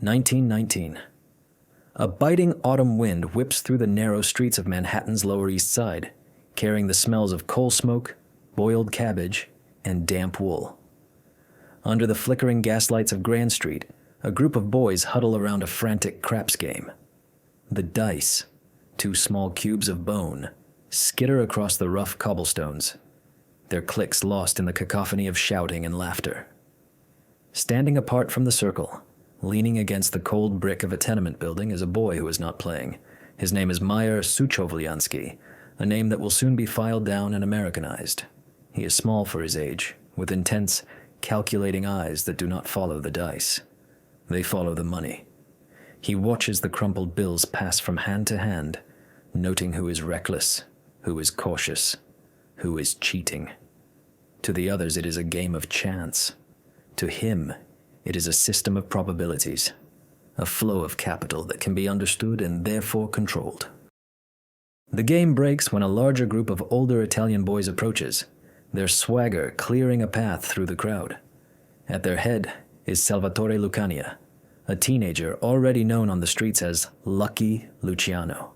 1919. A biting autumn wind whips through the narrow streets of Manhattan's Lower East Side, carrying the smells of coal smoke, boiled cabbage, and damp wool. Under the flickering gaslights of Grand Street, a group of boys huddle around a frantic craps game. The dice, two small cubes of bone, skitter across the rough cobblestones, their clicks lost in the cacophony of shouting and laughter. Standing apart from the circle, leaning against the cold brick of a tenement building, is a boy who is not playing. His name is Meyer, a name that will soon be filed down and Americanized. He is small for his age, with intense, calculating eyes that do not follow the dice. They follow the money. He watches the crumpled bills pass from hand to hand, noting who is reckless, who is cautious, who is cheating. To the others, it is a game of chance. To him, it is a system of probabilities, a flow of capital that can be understood and therefore controlled. The game breaks when a larger group of older Italian boys approaches, their swagger clearing a path through the crowd. At their head is Salvatore Lucania, a teenager already known on the streets as Lucky Luciano.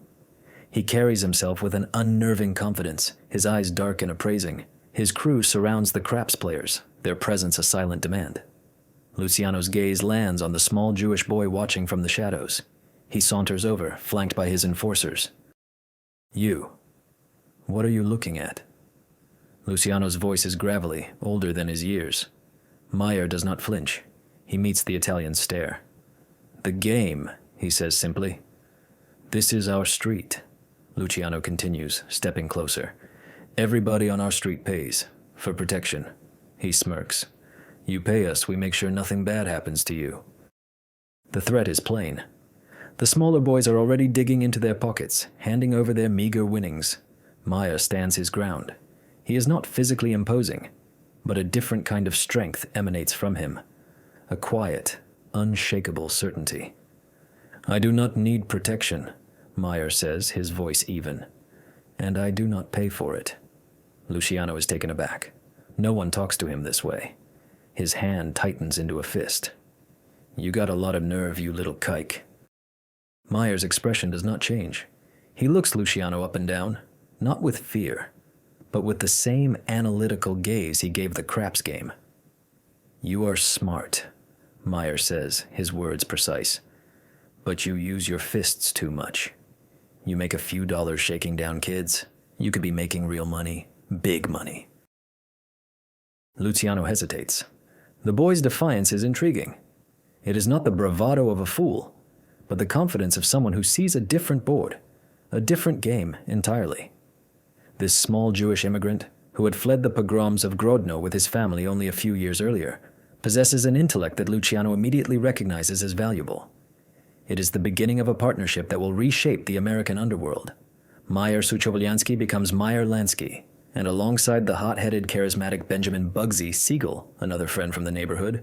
He carries himself with an unnerving confidence, his eyes dark and appraising. His crew surrounds the craps players, their presence a silent demand. Luciano's gaze lands on the small Jewish boy watching from the shadows. He saunters over, flanked by his enforcers. "You. What are you looking at?" Luciano's voice is gravelly, older than his years. Meyer does not flinch. He meets the Italian's stare. "The game," he says simply. "This is our street," Luciano continues, stepping closer. "Everybody on our street pays, for protection." He smirks. "You pay us, we make sure nothing bad happens to you." The threat is plain. The smaller boys are already digging into their pockets, handing over their meager winnings. Meyer stands his ground. He is not physically imposing, but a different kind of strength emanates from him. A quiet, unshakable certainty. "I do not need protection," Meyer says, his voice even. "And I do not pay for it." Luciano is taken aback. No one talks to him this way. His hand tightens into a fist. "You got a lot of nerve, you little kike." Meyer's expression does not change. He looks Luciano up and down, not with fear, but with the same analytical gaze he gave the craps game. "You are smart," Meyer says, his words precise. "But you use your fists too much. You make a few dollars shaking down kids. You could be making real money, big money." Luciano hesitates. The boy's defiance is intriguing. It is not the bravado of a fool, but the confidence of someone who sees a different board, a different game entirely. This small Jewish immigrant, who had fled the pogroms of Grodno with his family only a few years earlier, possesses an intellect that Luciano immediately recognizes as valuable. It is the beginning of a partnership that will reshape the American underworld. Meyer becomes Meyer Lansky, and alongside the hot-headed, charismatic Benjamin Bugsy Siegel, another friend from the neighborhood,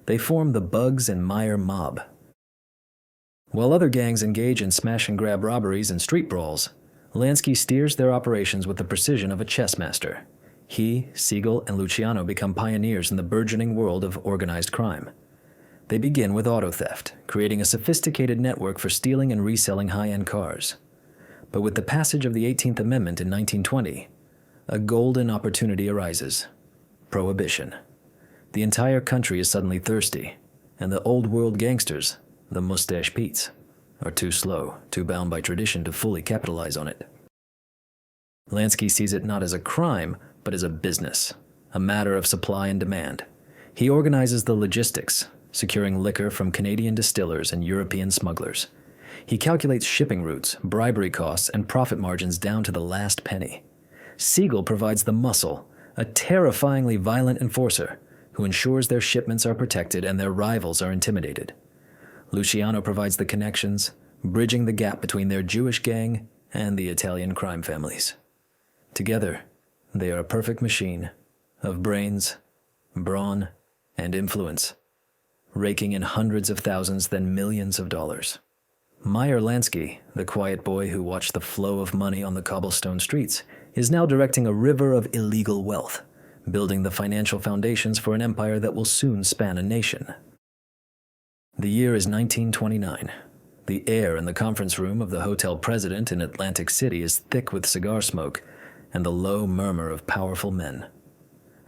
they form the Bugs and Meyer mob. While other gangs engage in smash-and-grab robberies and street brawls, Lansky steers their operations with the precision of a chess master. He, Siegel, and Luciano become pioneers in the burgeoning world of organized crime. They begin with auto theft, creating a sophisticated network for stealing and reselling high-end cars. But with the passage of the 18th Amendment in 1920, a golden opportunity arises: prohibition. The entire country is suddenly thirsty, and the old-world gangsters, the Mustache Petes, are too slow, too bound by tradition to fully capitalize on it. Lansky sees it not as a crime, but as a business, a matter of supply and demand. He organizes the logistics, securing liquor from Canadian distillers and European smugglers. He calculates shipping routes, bribery costs, and profit margins down to the last penny. Siegel provides the muscle, a terrifyingly violent enforcer who ensures their shipments are protected and their rivals are intimidated. Luciano provides the connections, bridging the gap between their Jewish gang and the Italian crime families. Together, they are a perfect machine of brains, brawn, and influence, raking in hundreds of thousands, then millions of dollars. Meyer Lansky, the quiet boy who watched the flow of money on the cobblestone streets, is now directing a river of illegal wealth, building the financial foundations for an empire that will soon span a nation. The year is 1929. The air in the conference room of the hotel president in Atlantic City is thick with cigar smoke and the low murmur of powerful men.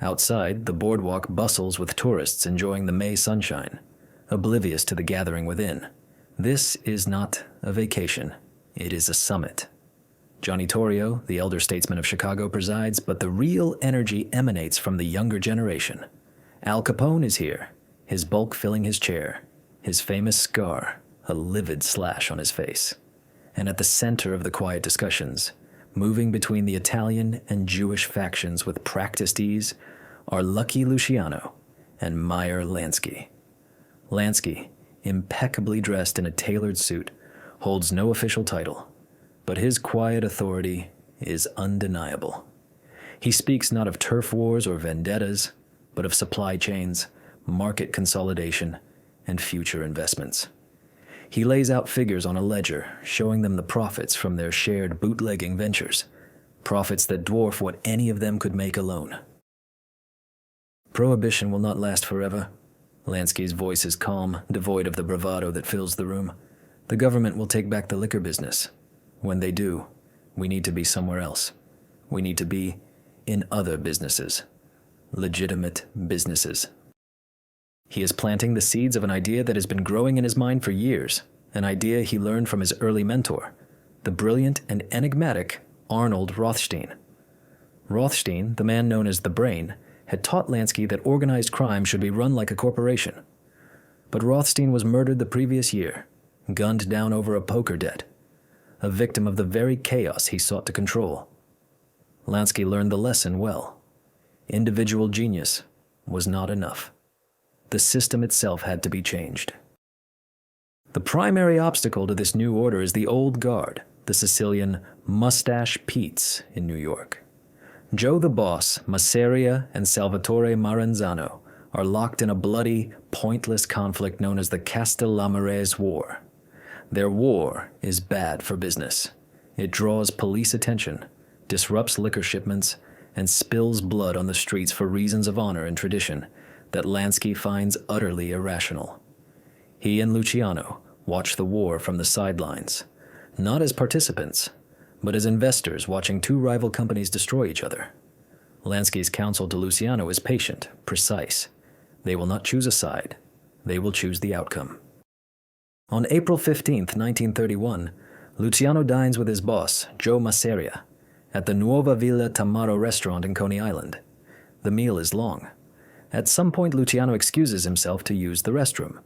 Outside, the boardwalk bustles with tourists enjoying the May sunshine, oblivious to the gathering within. This is not a vacation. It is a summit. Johnny Torrio, the elder statesman of Chicago, presides, but the real energy emanates from the younger generation. Al Capone is here, his bulk filling his chair, his famous scar, a livid slash on his face. And at the center of the quiet discussions, moving between the Italian and Jewish factions with practiced ease, are Lucky Luciano and Meyer Lansky. Lansky, impeccably dressed in a tailored suit, holds no official title, but his quiet authority is undeniable. He speaks not of turf wars or vendettas, but of supply chains, market consolidation, and future investments. He lays out figures on a ledger, showing them the profits from their shared bootlegging ventures, profits that dwarf what any of them could make alone. Prohibition will not last forever. Lansky's voice is calm, devoid of the bravado that fills the room. The government will take back the liquor business. When they do, we need to be somewhere else. We need to be in other businesses. Legitimate businesses. He is planting the seeds of an idea that has been growing in his mind for years, an idea he learned from his early mentor, the brilliant and enigmatic Arnold Rothstein. Rothstein, the man known as the Brain, had taught Lansky that organized crime should be run like a corporation. But Rothstein was murdered the previous year, gunned down over a poker debt, a victim of the very chaos he sought to control. Lansky learned the lesson well. Individual genius was not enough. The system itself had to be changed. The primary obstacle to this new order is the old guard, the Sicilian Mustache Pete's in New York. Joe the Boss, Masseria, and Salvatore Maranzano are locked in a bloody, pointless conflict known as the Castellamarese War. Their war is bad for business. It draws police attention, disrupts liquor shipments, and spills blood on the streets for reasons of honor and tradition that Lansky finds utterly irrational. He and Luciano watch the war from the sidelines, not as participants, but as investors watching two rival companies destroy each other. Lansky's counsel to Luciano is patient, precise. They will not choose a side. They will choose the outcome. On April 15, 1931, Luciano dines with his boss, Joe Masseria, at the Nuova Villa Tamaro restaurant in Coney Island. The meal is long. At some point, Luciano excuses himself to use the restroom.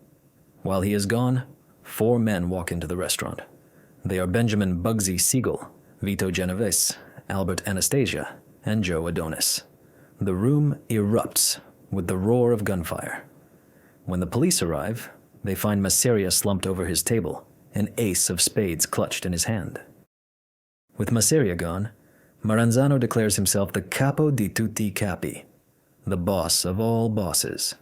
While he is gone, 4 men walk into the restaurant. They are Benjamin Bugsy Siegel, Vito Genovese, Albert Anastasia, and Joe Adonis. The room erupts with the roar of gunfire. When the police arrive, they find Masseria slumped over his table, an ace of spades clutched in his hand. With Masseria gone, Maranzano declares himself the capo di tutti capi, the boss of all bosses.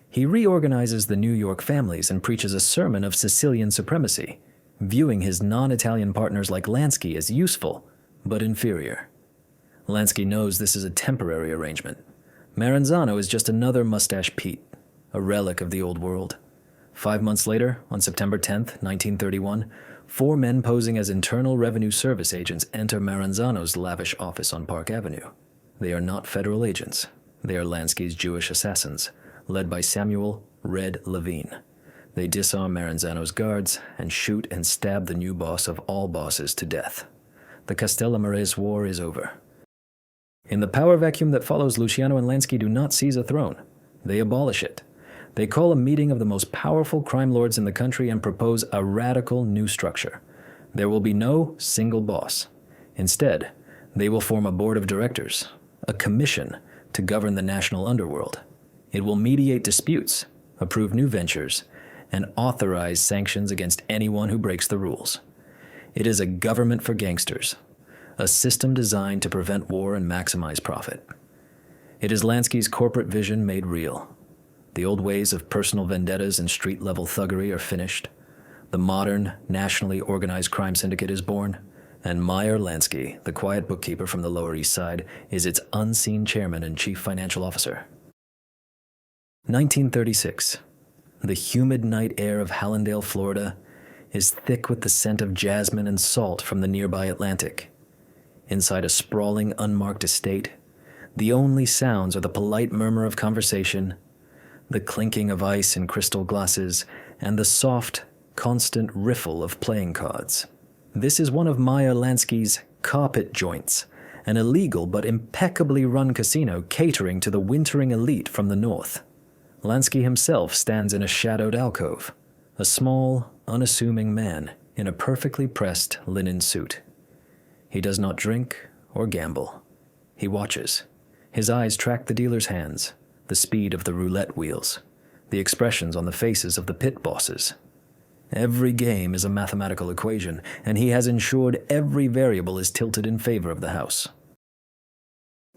He reorganizes the New York families and preaches a sermon of Sicilian supremacy, viewing his non-Italian partners like Lansky as useful, but inferior. Lansky knows this is a temporary arrangement. Maranzano is just another Mustache Pete, a relic of the old world. 5 months later, on September 10, 1931, 4 men posing as Internal Revenue Service agents enter Maranzano's lavish office on Park Avenue. They are not federal agents. They are Lansky's Jewish assassins, led by Samuel Red Levine. They disarm Maranzano's guards and shoot and stab the new boss of all bosses to death. The Castellamarese War is over. In the power vacuum that follows, Luciano and Lansky do not seize a throne. They abolish it. They call a meeting of the most powerful crime lords in the country and propose a radical new structure. There will be no single boss. Instead, they will form a board of directors, a commission to govern the national underworld. It will mediate disputes, approve new ventures, and authorize sanctions against anyone who breaks the rules. It is a government for gangsters, a system designed to prevent war and maximize profit. It is Lansky's corporate vision made real. The old ways of personal vendettas and street-level thuggery are finished. The modern, nationally organized crime syndicate is born, and Meyer Lansky, the quiet bookkeeper from the Lower East Side, is its unseen chairman and chief financial officer. 1936. The humid night air of Hallandale, Florida, is thick with the scent of jasmine and salt from the nearby Atlantic. Inside a sprawling, unmarked estate, the only sounds are the polite murmur of conversation, the clinking of ice in crystal glasses, and the soft, constant riffle of playing cards. This is one of Meyer Lansky's carpet joints, an illegal but impeccably run casino catering to the wintering elite from the north. Lansky himself stands in a shadowed alcove, a small, unassuming man in a perfectly pressed linen suit. He does not drink or gamble. He watches. His eyes track the dealer's hands, the speed of the roulette wheels, the expressions on the faces of the pit bosses. Every game is a mathematical equation, and he has ensured every variable is tilted in favor of the house.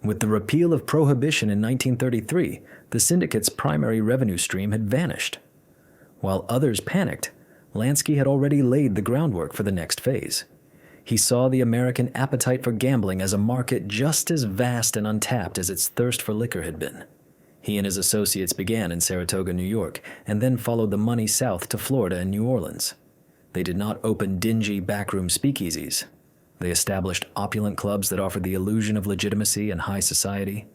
With the repeal of prohibition in 1933, the syndicate's primary revenue stream had vanished. While others panicked, Lansky had already laid the groundwork for the next phase. He saw the American appetite for gambling as a market just as vast and untapped as its thirst for liquor had been. He and his associates began in Saratoga, New York, and then followed the money south to Florida and New Orleans. They did not open dingy backroom speakeasies. They established opulent clubs that offered the illusion of legitimacy and high society.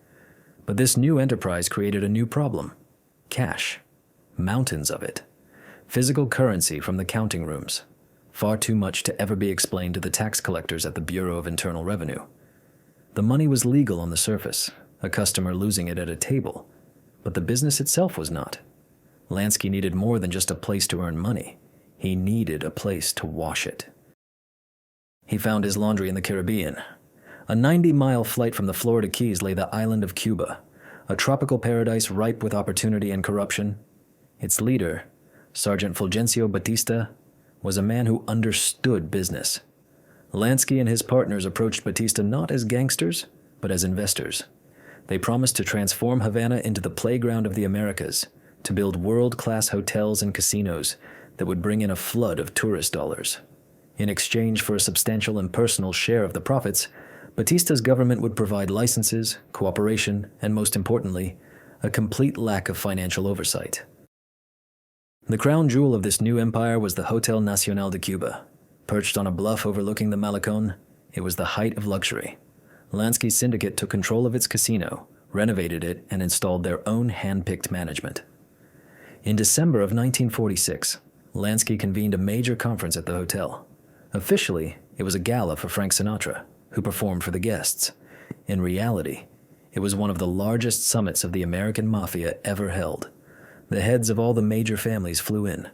But this new enterprise created a new problem: cash. Mountains of it. Physical currency from the counting rooms. Far too much to ever be explained to the tax collectors at the Bureau of Internal Revenue. The money was legal on the surface, a customer losing it at a table, but the business itself was not. Lansky needed more than just a place to earn money. He needed a place to wash it. He found his laundry in the Caribbean. A 90-mile flight from the Florida Keys lay the island of Cuba, a tropical paradise ripe with opportunity and corruption. Its leader, Sergeant Fulgencio Batista, was a man who understood business. Lansky and his partners approached Batista not as gangsters, but as investors. They promised to transform Havana into the playground of the Americas, to build world-class hotels and casinos that would bring in a flood of tourist dollars. In exchange for a substantial and personal share of the profits, Batista's government would provide licenses, cooperation, and most importantly, a complete lack of financial oversight. The crown jewel of this new empire was the Hotel Nacional de Cuba. Perched on a bluff overlooking the Malecon, it was the height of luxury. Lansky's syndicate took control of its casino, renovated it, and installed their own hand-picked management. In December of 1946, Lansky convened a major conference at the hotel. Officially, it was a gala for Frank Sinatra, who performed for the guests. In reality, it was one of the largest summits of the American Mafia ever held. The heads of all the major families flew in.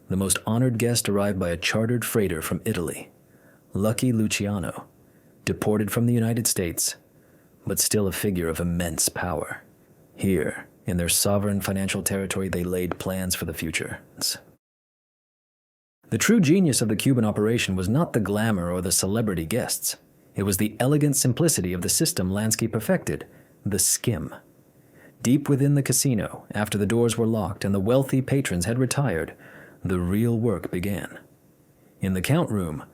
The most honored guest arrived by a chartered freighter from Italy, Lucky Luciano, deported from the United States, but still a figure of immense power. Here, in their sovereign financial territory, they laid plans for the future. The true genius of the Cuban operation was not the glamour or the celebrity guests. It was the elegant simplicity of the system Lansky perfected, the skim. Deep within the casino, after the doors were locked and the wealthy patrons had retired, the real work began. In the count room,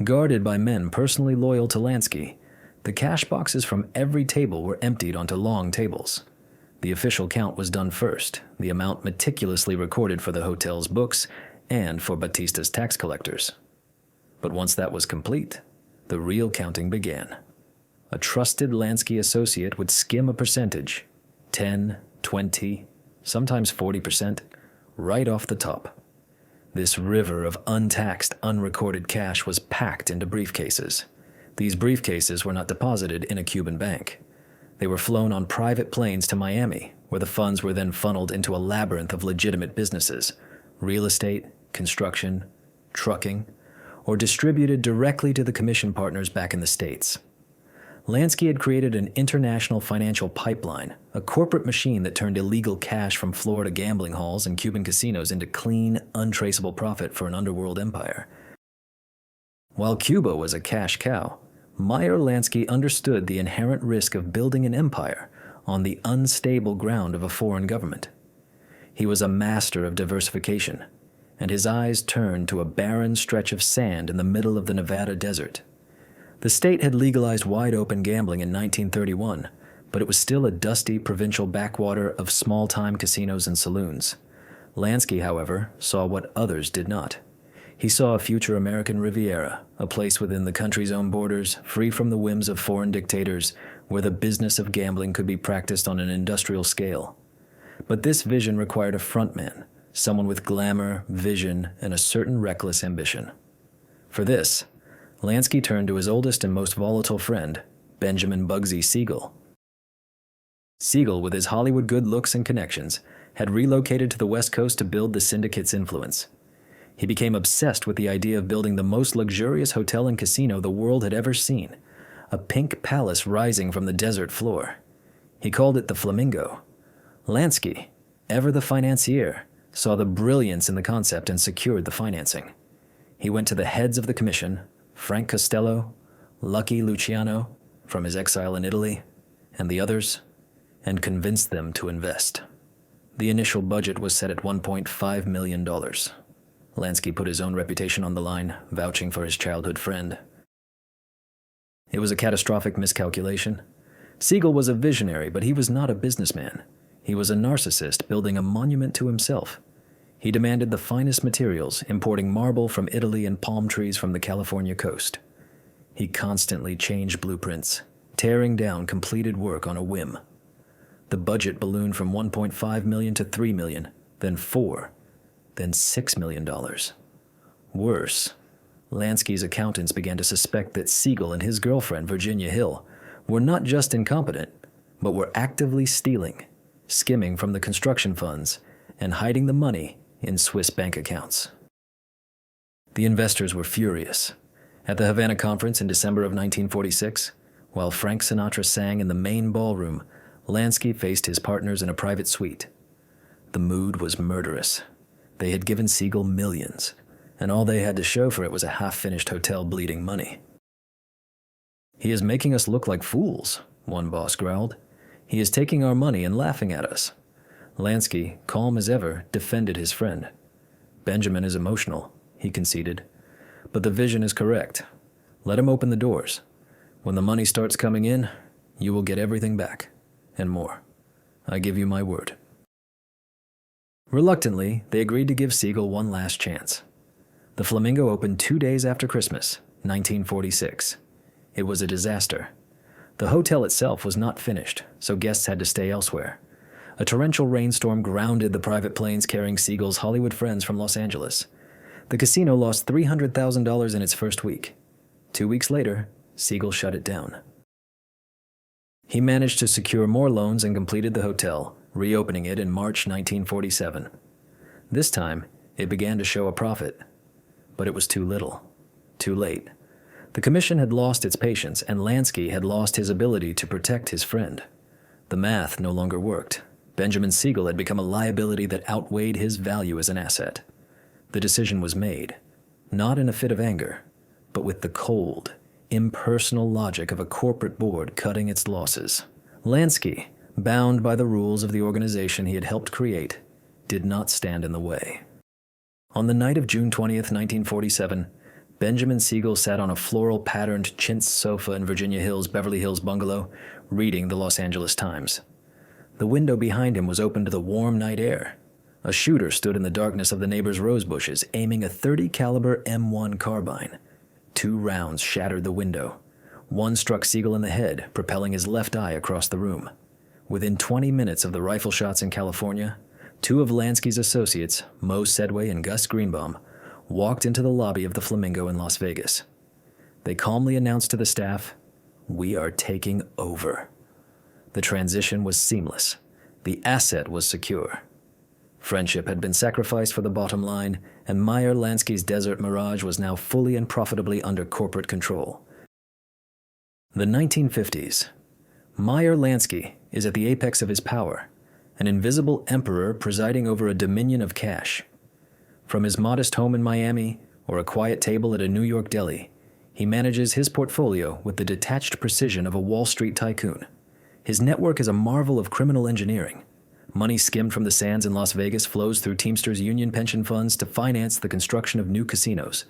guarded by men personally loyal to Lansky, the cash boxes from every table were emptied onto long tables. The official count was done first, the amount meticulously recorded for the hotel's books and for Batista's tax collectors. But once that was complete, the real counting began. A trusted Lansky associate would skim a percentage, 10, 20, sometimes 40%, right off the top. This river of untaxed, unrecorded cash was packed into briefcases. These briefcases were not deposited in a Cuban bank. They were flown on private planes to Miami, where the funds were then funneled into a labyrinth of legitimate businesses, real estate, construction, trucking, or distributed directly to the commission partners back in the States. Lansky had created an international financial pipeline, a corporate machine that turned illegal cash from Florida gambling halls and Cuban casinos into clean, untraceable profit for an underworld empire. While Cuba was a cash cow, Meyer Lansky understood the inherent risk of building an empire on the unstable ground of a foreign government. He was a master of diversification, and his eyes turned to a barren stretch of sand in the middle of the Nevada desert. The state had legalized wide-open gambling in 1931, but it was still a dusty provincial backwater of small-time casinos and saloons. Lansky, however, saw what others did not. He saw a future American Riviera, a place within the country's own borders, free from the whims of foreign dictators, where the business of gambling could be practiced on an industrial scale. But this vision required a frontman, someone with glamour, vision, and a certain reckless ambition. For this, Lansky turned to his oldest and most volatile friend, Benjamin Bugsy Siegel. Siegel, with his Hollywood good looks and connections, had relocated to the West Coast to build the syndicate's influence. He became obsessed with the idea of building the most luxurious hotel and casino the world had ever seen, a pink palace rising from the desert floor. He called it the Flamingo. Lansky, ever the financier, saw the brilliance in the concept and secured the financing. He went to the heads of the commission, Frank Costello, Lucky Luciano, from his exile in Italy, and the others, and convinced them to invest. The initial budget was set at $1.5 million. Lansky put his own reputation on the line, vouching for his childhood friend. It was a catastrophic miscalculation. Siegel was a visionary, but he was not a businessman. He was a narcissist building a monument to himself. He demanded the finest materials, importing marble from Italy and palm trees from the California coast. He constantly changed blueprints, tearing down completed work on a whim. The budget ballooned from $1.5 million to $3 million, then $4, then $6 million. Worse, Lansky's accountants began to suspect that Siegel and his girlfriend, Virginia Hill, were not just incompetent, but were actively stealing, skimming from the construction funds, and hiding the money in Swiss bank accounts. The investors were furious. At the Havana Conference in December of 1946, while Frank Sinatra sang in the main ballroom, Lansky faced his partners in a private suite. The mood was murderous. They had given Siegel millions, and all they had to show for it was a half-finished hotel bleeding money. "He is making us look like fools," one boss growled. "He is taking our money and laughing at us." Lansky, calm as ever, defended his friend. "Benjamin is emotional," he conceded. "But the vision is correct. Let him open the doors. When the money starts coming in, you will get everything back, and more. I give you my word." Reluctantly, they agreed to give Siegel one last chance. The Flamingo opened 2 days after Christmas, 1946. It was a disaster. The hotel itself was not finished, so guests had to stay elsewhere. A torrential rainstorm grounded the private planes carrying Siegel's Hollywood friends from Los Angeles. The casino lost $300,000 in its first week. 2 weeks later, Siegel shut it down. He managed to secure more loans and completed the hotel, reopening it in March 1947. This time, it began to show a profit. But it was too little. Too late. The commission had lost its patience, and Lansky had lost his ability to protect his friend. The math no longer worked. Benjamin Siegel had become a liability that outweighed his value as an asset. The decision was made, not in a fit of anger, but with the cold, impersonal logic of a corporate board cutting its losses. Lansky, bound by the rules of the organization he had helped create, did not stand in the way. On the night of June 20th, 1947, Benjamin Siegel sat on a floral-patterned chintz sofa in Virginia Hill's Beverly Hills bungalow, reading the Los Angeles Times. The window behind him was open to the warm night air. A shooter stood in the darkness of the neighbor's rose bushes, aiming a .30 caliber M1 carbine. 2 rounds shattered the window. One struck Siegel in the head, propelling his left eye across the room. Within 20 minutes of the rifle shots in California, 2 of Lansky's associates, Mo Sedway and Gus Greenbaum, walked into the lobby of the Flamingo in Las Vegas. They calmly announced to the staff, "We are taking over." The transition was seamless. The asset was secure. Friendship had been sacrificed for the bottom line, and Meyer Lansky's desert mirage was now fully and profitably under corporate control. The 1950s. Meyer Lansky is at the apex of his power, an invisible emperor presiding over a dominion of cash. From his modest home in Miami or a quiet table at a New York deli, he manages his portfolio with the detached precision of a Wall Street tycoon. His network is a marvel of criminal engineering. Money skimmed from the sands in Las Vegas flows through Teamsters union pension funds to finance the construction of new casinos.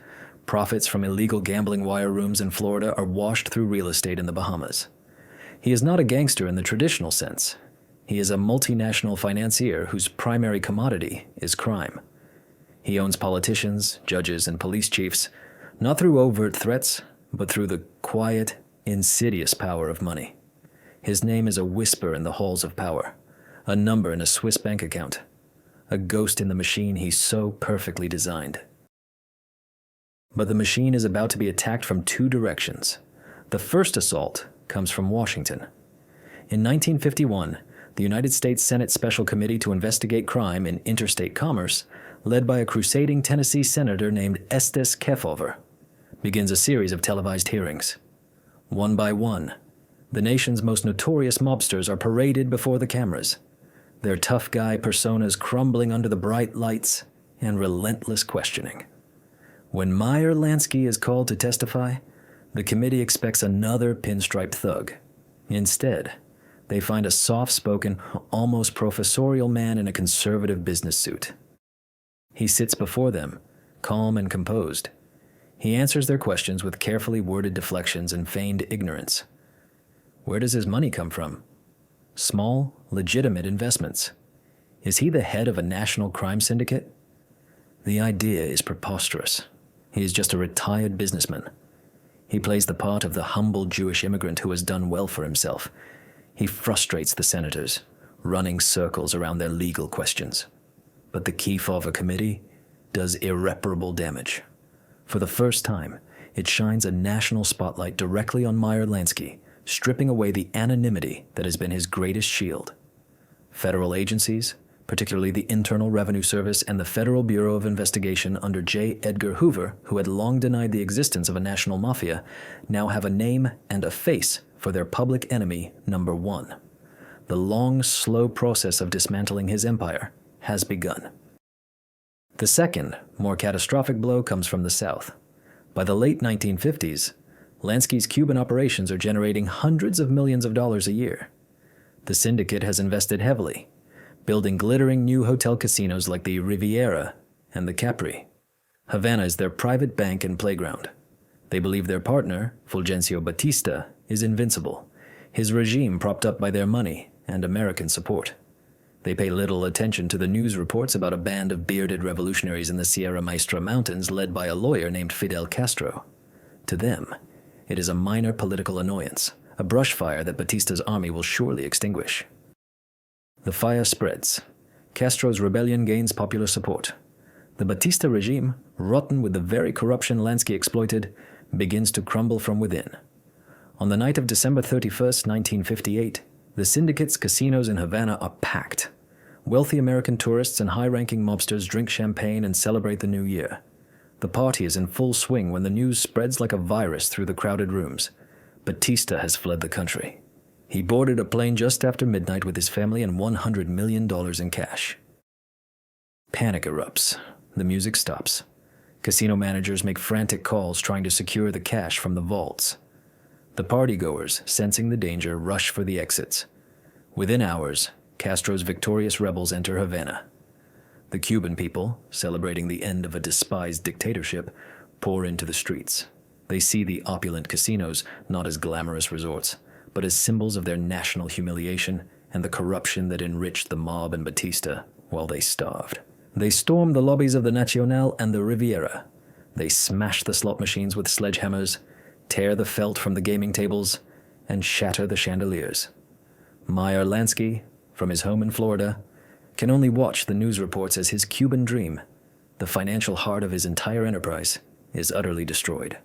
Profits from illegal gambling wire rooms in Florida are washed through real estate in the Bahamas. He is not a gangster in the traditional sense. He is a multinational financier whose primary commodity is crime. He owns politicians, judges, and police chiefs, not through overt threats, but through the quiet, insidious power of money. His name is a whisper in the halls of power, a number in a Swiss bank account, a ghost in the machine he so perfectly designed. But the machine is about to be attacked from two directions. The first assault comes from Washington. In 1951, the United States Senate Special Committee to Investigate Crime in Interstate Commerce, led by a crusading Tennessee senator named Estes Kefauver, begins a series of televised hearings. One by one, the nation's most notorious mobsters are paraded before the cameras, their tough guy personas crumbling under the bright lights and relentless questioning. When Meyer Lansky is called to testify, the committee expects another pinstripe thug. Instead, they find a soft-spoken, almost professorial man in a conservative business suit. He sits before them, calm and composed. He answers their questions with carefully worded deflections and feigned ignorance. Where does his money come from? Small, legitimate investments. Is he the head of a national crime syndicate? The idea is preposterous. He is just a retired businessman. He plays the part of the humble Jewish immigrant who has done well for himself. He frustrates the senators, running circles around their legal questions. But the Kefauver Committee does irreparable damage. For the first time, it shines a national spotlight directly on Meyer Lansky, stripping away the anonymity that has been his greatest shield. Federal agencies, particularly the Internal Revenue Service and the Federal Bureau of Investigation under J. Edgar Hoover, who had long denied the existence of a national mafia, now have a name and a face for their public enemy number one. The long, slow process of dismantling his empire has begun. The second, more catastrophic blow comes from the South. By the late 1950s, Lansky's Cuban operations are generating hundreds of millions of dollars a year. The syndicate has invested heavily, building glittering new hotel casinos like the Riviera and the Capri. Havana is their private bank and playground. They believe their partner, Fulgencio Batista, is invincible, his regime propped up by their money and American support. They pay little attention to the news reports about a band of bearded revolutionaries in the Sierra Maestra Mountains led by a lawyer named Fidel Castro. To them, it is a minor political annoyance, a brush fire that Batista's army will surely extinguish. The fire spreads. Castro's rebellion gains popular support. The Batista regime, rotten with the very corruption Lansky exploited, begins to crumble from within. On the night of December 31st, 1958, the syndicate's casinos in Havana are packed. Wealthy American tourists and high-ranking mobsters drink champagne and celebrate the new year. The party is in full swing when the news spreads like a virus through the crowded rooms. Batista has fled the country. He boarded a plane just after midnight with his family and $100 million in cash. Panic erupts. The music stops. Casino managers make frantic calls trying to secure the cash from the vaults. The partygoers, sensing the danger, rush for the exits. Within hours, Castro's victorious rebels enter Havana. The Cuban people, celebrating the end of a despised dictatorship, pour into the streets. They see the opulent casinos not as glamorous resorts, but as symbols of their national humiliation and the corruption that enriched the mob and Batista while they starved. They storm the lobbies of the Nacional and the Riviera. They smash the slot machines with sledgehammers, tear the felt from the gaming tables, and shatter the chandeliers. Meyer Lansky, from his home in Florida, can only watch the news reports as his Cuban dream, the financial heart of his entire enterprise, is utterly destroyed.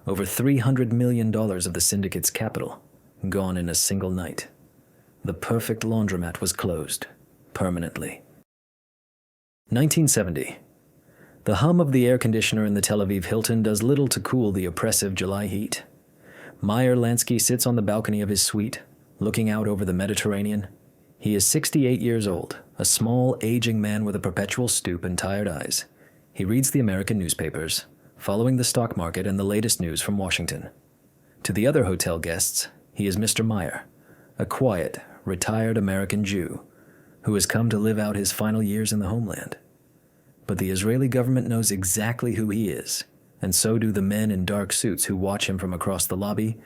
Over $300 million of the syndicate's capital, gone in a single night. The perfect laundromat was closed, permanently. 1970. The hum of the air conditioner in the Tel Aviv Hilton does little to cool the oppressive July heat. Meyer Lansky sits on the balcony of his suite, looking out over the Mediterranean. He is 68 years old, a small, aging man with a perpetual stoop and tired eyes. He reads the American newspapers, following the stock market and the latest news from Washington. To the other hotel guests, he is Mr. Meyer, a quiet, retired American Jew who has come to live out his final years in the homeland. But the Israeli government knows exactly who he is, and so do the men in dark suits who watch him from across the lobby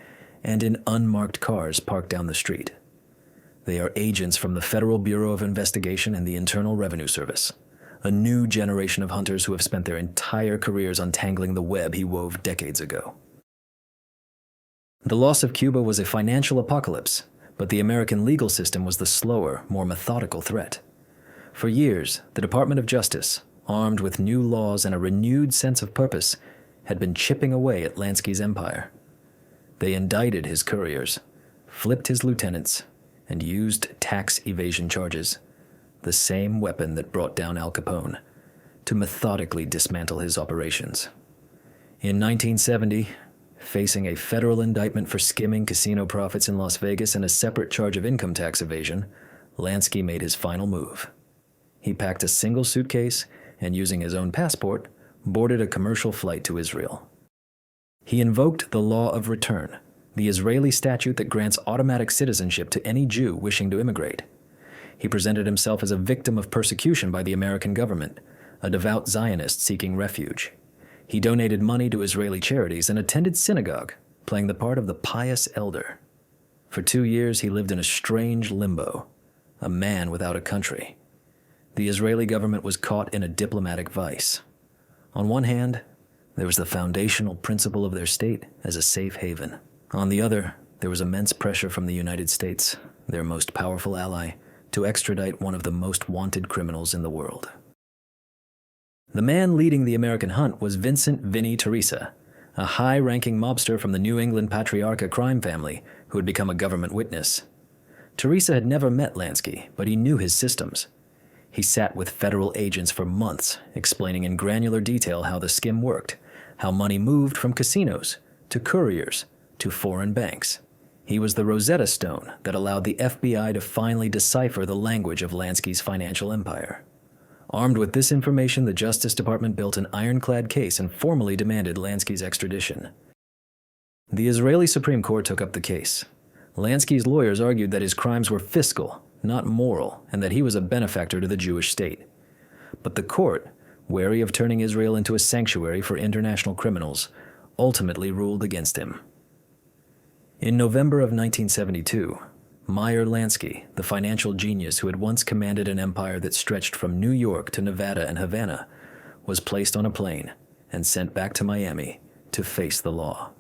and in unmarked cars parked down the street. They are agents from the Federal Bureau of Investigation and the Internal Revenue Service, a new generation of hunters who have spent their entire careers untangling the web he wove decades ago. The loss of Cuba was a financial apocalypse, but the American legal system was the slower, more methodical threat. For years, the Department of Justice, armed with new laws and a renewed sense of purpose, had been chipping away at Lansky's empire. They indicted his couriers, flipped his lieutenants, and used tax evasion charges, the same weapon that brought down Al Capone, to methodically dismantle his operations. In 1970, facing a federal indictment for skimming casino profits in Las Vegas and a separate charge of income tax evasion, Lansky made his final move. He packed a single suitcase and, using his own passport, boarded a commercial flight to Israel. He invoked the law of return, the Israeli statute that grants automatic citizenship to any Jew wishing to immigrate. He presented himself as a victim of persecution by the American government, a devout Zionist seeking refuge. He donated money to Israeli charities and attended synagogue, playing the part of the pious elder. For 2 years, he lived in a strange limbo, a man without a country. The Israeli government was caught in a diplomatic vice. On one hand, there was the foundational principle of their state as a safe haven. On the other, there was immense pressure from the United States, their most powerful ally, to extradite one of the most wanted criminals in the world. The man leading the American hunt was Vincent "Vinny" Teresa, a high-ranking mobster from the New England Patriarcha crime family who had become a government witness. Teresa had never met Lansky, but he knew his systems. He sat with federal agents for months, explaining in granular detail how the skim worked, how money moved from casinos to couriers to foreign banks. He was the Rosetta Stone that allowed the FBI to finally decipher the language of Lansky's financial empire. Armed with this information, the Justice Department built an ironclad case and formally demanded Lansky's extradition. The Israeli Supreme Court took up the case. Lansky's lawyers argued that his crimes were fiscal, not moral, and that he was a benefactor to the Jewish state. But the court, wary of turning Israel into a sanctuary for international criminals, ultimately ruled against him. In November of 1972, Meyer Lansky, the financial genius who had once commanded an empire that stretched from New York to Nevada and Havana, was placed on a plane and sent back to Miami to face the law.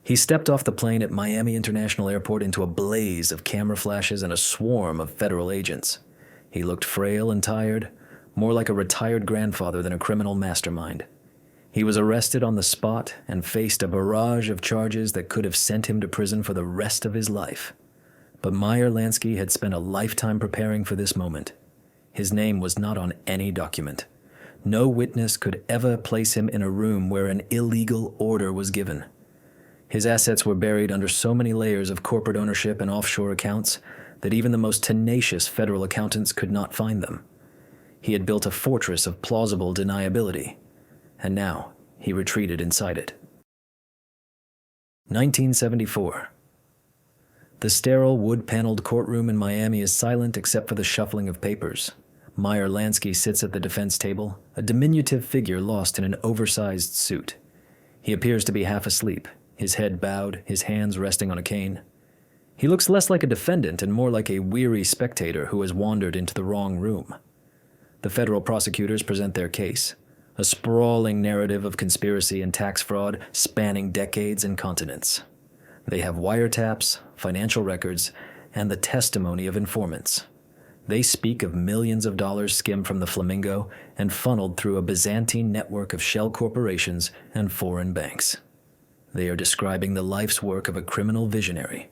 He stepped off the plane at Miami International Airport into a blaze of camera flashes and a swarm of federal agents. He looked frail and tired, more like a retired grandfather than a criminal mastermind. He was arrested on the spot and faced a barrage of charges that could have sent him to prison for the rest of his life. But Meyer Lansky had spent a lifetime preparing for this moment. His name was not on any document. No witness could ever place him in a room where an illegal order was given. His assets were buried under so many layers of corporate ownership and offshore accounts that even the most tenacious federal accountants could not find them. He had built a fortress of plausible deniability, and now he retreated inside it. 1974. The sterile, wood-paneled courtroom in Miami is silent except for the shuffling of papers. Meyer Lansky sits at the defense table, a diminutive figure lost in an oversized suit. He appears to be half asleep, his head bowed, his hands resting on a cane. He looks less like a defendant and more like a weary spectator who has wandered into the wrong room. The federal prosecutors present their case, a sprawling narrative of conspiracy and tax fraud spanning decades and continents. They have wiretaps, financial records, and the testimony of informants. They speak of millions of dollars skimmed from the Flamingo and funneled through a Byzantine network of shell corporations and foreign banks. They are describing the life's work of a criminal visionary,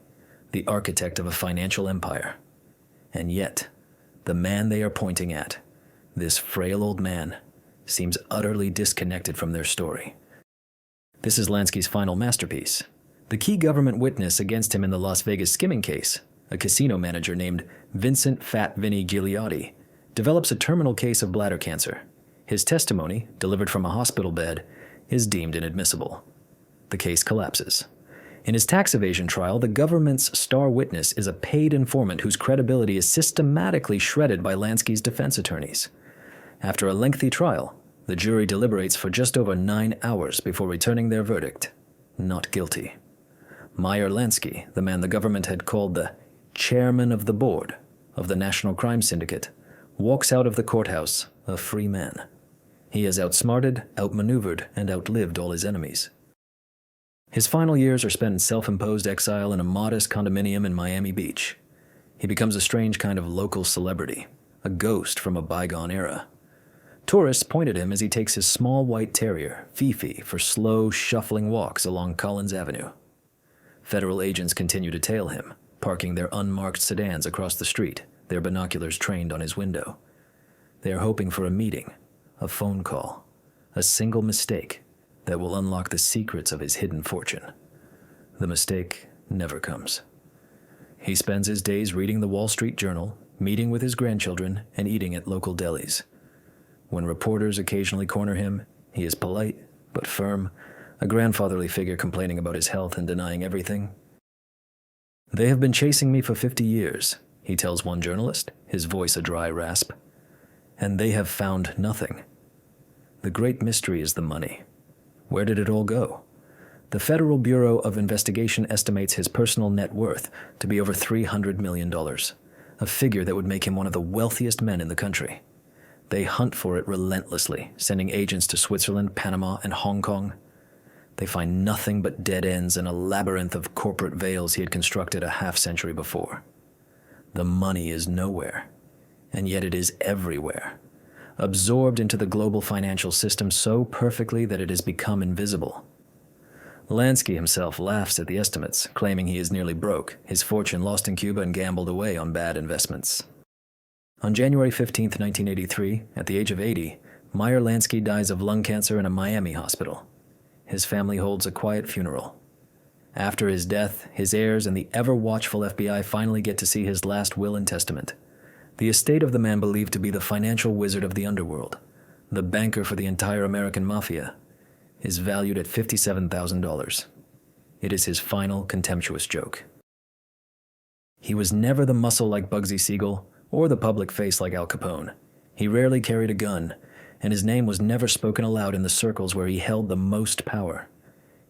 the architect of a financial empire. And yet, the man they are pointing at, this frail old man, seems utterly disconnected from their story. This is Lansky's final masterpiece. The key government witness against him in the Las Vegas skimming case, a casino manager named Vincent "Fat Vinny" Gigliotti, develops a terminal case of bladder cancer. His testimony, delivered from a hospital bed, is deemed inadmissible. The case collapses. In his tax evasion trial, the government's star witness is a paid informant whose credibility is systematically shredded by Lansky's defense attorneys. After a lengthy trial, the jury deliberates for just over 9 hours before returning their verdict: not guilty. Meyer Lansky, the man the government had called the chairman of the board of the National Crime Syndicate, walks out of the courthouse a free man. He has outsmarted, outmaneuvered, and outlived all his enemies. His final years are spent in self-imposed exile in a modest condominium in Miami Beach. He becomes a strange kind of local celebrity, a ghost from a bygone era. Tourists point at him as he takes his small white terrier, Fifi, for slow, shuffling walks along Collins Avenue. Federal agents continue to tail him, parking their unmarked sedans across the street, their binoculars trained on his window. They are hoping for a meeting, a phone call, a single mistake that will unlock the secrets of his hidden fortune. The mistake never comes. He spends his days reading the Wall Street Journal, meeting with his grandchildren, and eating at local delis. When reporters occasionally corner him, he is polite but firm, a grandfatherly figure complaining about his health and denying everything. "They have been chasing me for 50 years, he tells one journalist, his voice a dry rasp. "And they have found nothing. The great mystery is the money. Where did it all go?" The Federal Bureau of Investigation estimates his personal net worth to be over $300 million, a figure that would make him one of the wealthiest men in the country. They hunt for it relentlessly, sending agents to Switzerland, Panama, and Hong Kong. They find nothing but dead ends in a labyrinth of corporate veils he had constructed a half-century before. The money is nowhere, and yet it is everywhere, absorbed into the global financial system so perfectly that it has become invisible. Lansky himself laughs at the estimates, claiming he is nearly broke, his fortune lost in Cuba and gambled away on bad investments. On January 15, 1983, at the age of 80, Meyer Lansky dies of lung cancer in a Miami hospital. His family holds a quiet funeral. After his death, his heirs and the ever-watchful FBI finally get to see his last will and testament. The estate of the man believed to be the financial wizard of the underworld, the banker for the entire American Mafia, is valued at $57,000. It is his final contemptuous joke. He was never the muscle like Bugsy Siegel or the public face like Al Capone. He rarely carried a gun, and his name was never spoken aloud in the circles where he held the most power.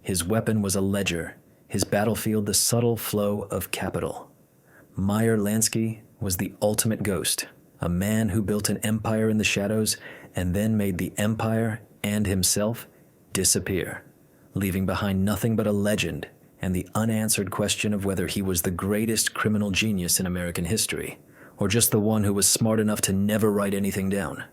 His weapon was a ledger, his battlefield the subtle flow of capital. Meyer Lansky was the ultimate ghost, a man who built an empire in the shadows and then made the empire and himself disappear, leaving behind nothing but a legend and the unanswered question of whether he was the greatest criminal genius in American history, or just the one who was smart enough to never write anything down.